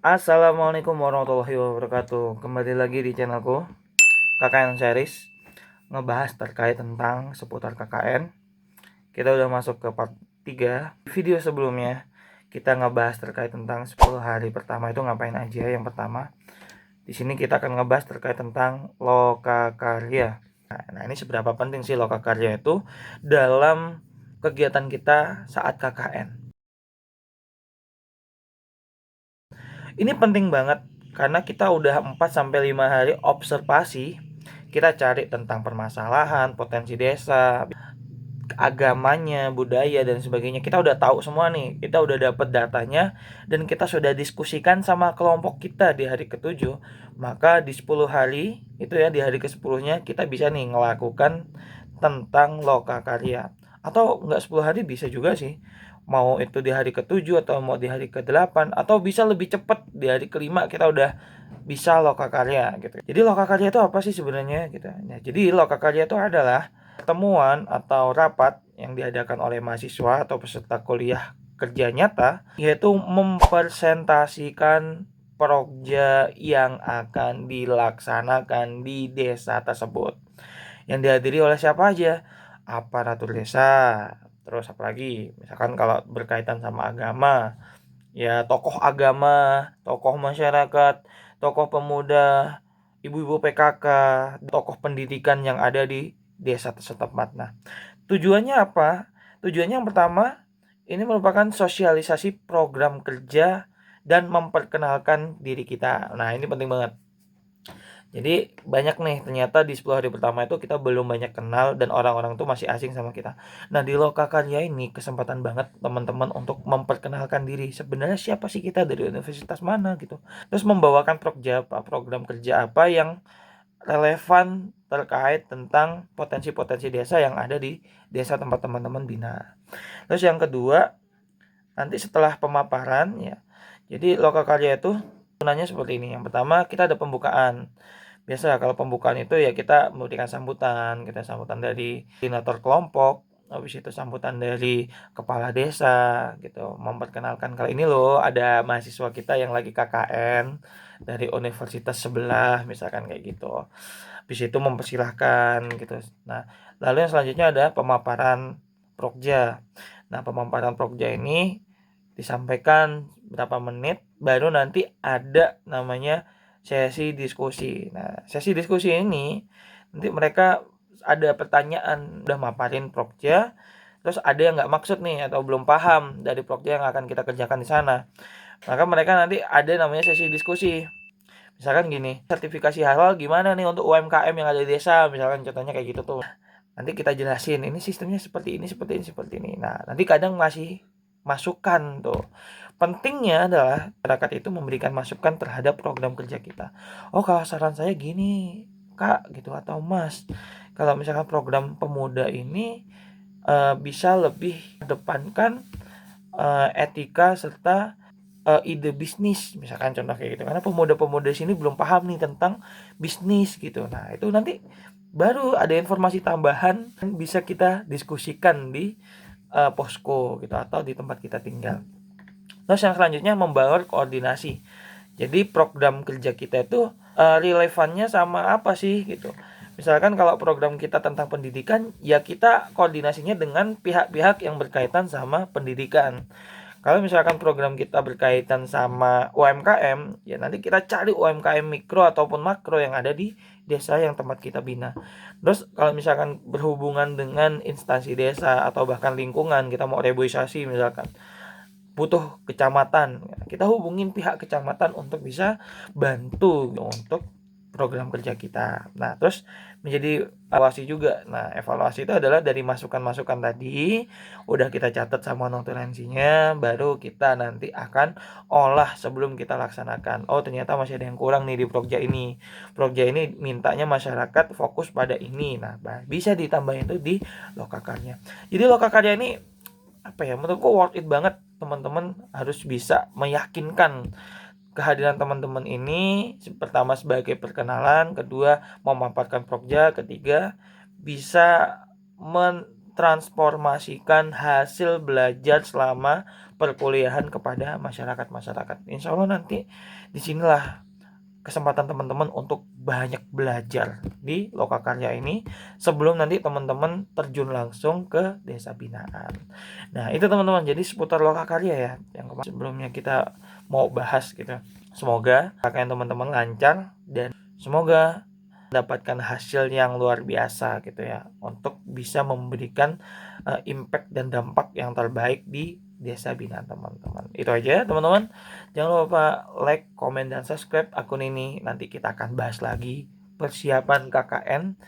Assalamualaikum warahmatullahi wabarakatuh. Kembali lagi di channelku KKN Series, ngebahas terkait tentang seputar KKN. Kita udah masuk ke part 3. Video sebelumnya kita ngebahas terkait tentang 10 hari pertama itu ngapain aja. Yang pertama, di sini kita akan ngebahas terkait tentang lokakarya. Nah, ini seberapa penting sih lokakarya itu dalam kegiatan kita saat KKN. Ini penting banget karena kita udah 4 sampai 5 hari observasi, kita cari tentang permasalahan, potensi desa, agamanya, budaya dan sebagainya. Kita udah tahu semua nih. Kita udah dapat datanya dan kita sudah diskusikan sama kelompok kita di hari ke-7. Maka di 10 hari itu ya, di hari ke-10-nya kita bisa nih ngelakukan tentang lokakarya. Atau enggak 10 hari bisa juga sih. Mau itu di hari ke-7 atau mau di hari ke-8 atau bisa lebih cepat di hari ke-5 kita udah bisa lokakarya gitu. Jadi lokakarya itu apa sih sebenarnya gitu. Nah, jadi lokakarya itu adalah pertemuan atau rapat yang diadakan oleh mahasiswa atau peserta kuliah kerja nyata, yaitu mempresentasikan proja yang akan dilaksanakan di desa tersebut. Yang dihadiri oleh siapa aja? Aparatur desa. Terus apalagi? Misalkan kalau berkaitan sama agama, ya tokoh agama, tokoh masyarakat, tokoh pemuda, ibu-ibu PKK, tokoh pendidikan yang ada di desa setempat. Nah, tujuannya apa? Tujuannya yang pertama, ini merupakan sosialisasi program kerja dan memperkenalkan diri kita. Nah, ini penting banget. Jadi banyak nih ternyata di 10 hari pertama itu kita belum banyak kenal dan orang-orang tuh masih asing sama kita. Nah, di Lokakarya ini kesempatan banget teman-teman untuk memperkenalkan diri. Sebenarnya siapa sih kita, dari universitas mana gitu. Terus membawakan program kerja apa yang relevan terkait tentang potensi-potensi desa yang ada di desa tempat teman-teman bina. Terus yang kedua, nanti setelah pemaparan ya. Jadi Lokakarya itu gunanya seperti ini. Yang pertama, kita ada pembukaan. Biasa kalau pembukaan itu ya kita memberikan sambutan, kita sambutan dari koordinator kelompok, habis itu sambutan dari kepala desa gitu, memperkenalkan kali ini loh ada mahasiswa kita yang lagi KKN dari universitas sebelah misalkan kayak gitu. Habis itu mempersilahkan gitu. Nah, lalu yang selanjutnya ada pemaparan prokja. Nah, pemaparan prokja ini disampaikan berapa menit, baru nanti ada namanya sesi diskusi. Nah, sesi diskusi ini nanti mereka ada pertanyaan, udah maparin prokja, terus ada yang nggak maksud nih atau belum paham dari prokja yang akan kita kerjakan di sana. Maka mereka nanti ada namanya sesi diskusi. Misalkan gini, sertifikasi halal gimana nih untuk UMKM yang ada di desa, misalkan contohnya kayak gitu tuh. Nanti kita jelasin, ini sistemnya seperti ini, seperti ini, seperti ini. Nah, nanti kadang masih masukan tuh. Pentingnya adalah masyarakat itu memberikan masukan terhadap program kerja kita. Oh, kalau saran saya gini, Kak, gitu atau Mas. Kalau misalkan program pemuda ini bisa lebih depankan etika serta ide bisnis, misalkan contoh kayak gitu. Karena pemuda-pemuda sini belum paham nih tentang bisnis gitu. Nah, itu nanti baru ada informasi tambahan yang bisa kita diskusikan di posko gitu atau di tempat kita tinggal. Terus yang selanjutnya membangun koordinasi. Jadi program kerja kita itu relevannya sama apa sih gitu. Misalkan kalau program kita tentang pendidikan, ya kita koordinasinya dengan pihak-pihak yang berkaitan sama pendidikan. Kalau misalkan program kita berkaitan sama UMKM, ya nanti kita cari UMKM mikro ataupun makro yang ada di desa yang tempat kita bina. Terus kalau misalkan berhubungan dengan instansi desa atau bahkan lingkungan, kita mau reboisasi misalkan, butuh kecamatan, kita hubungin pihak kecamatan untuk bisa bantu untuk program kerja kita. Nah, terus menjadi evaluasi juga. Nah, evaluasi itu adalah dari masukan-masukan tadi, udah kita catat sama notulensinya, baru kita nanti akan olah sebelum kita laksanakan. Oh, ternyata masih ada yang kurang nih di proja ini. Proja ini mintanya masyarakat fokus pada ini. Nah, bisa ditambahin tuh di lokakarya. Jadi lokakarya ini apa ya, menurutku worth it banget. Teman-teman harus bisa meyakinkan kehadiran teman-teman ini, pertama sebagai perkenalan, kedua memaparkan prokja, ketiga bisa mentransformasikan hasil belajar selama perkuliahan kepada masyarakat. Insya Allah nanti disinilah kesempatan teman-teman untuk banyak belajar di Lokakarya ini sebelum nanti teman-teman terjun langsung ke desa binaan. Nah itu teman-teman, jadi seputar Lokakarya ya yang sebelumnya kita mau bahas gitu. Semoga KKN teman-teman lancar dan semoga mendapatkan hasil yang luar biasa gitu ya, untuk bisa memberikan impact dan dampak yang terbaik di desa binaan teman-teman. Itu aja teman-teman. Jangan lupa like, komen, dan subscribe akun ini. Nanti kita akan bahas lagi persiapan KKN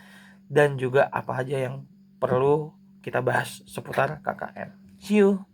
dan juga apa aja yang perlu kita bahas seputar KKN. See you.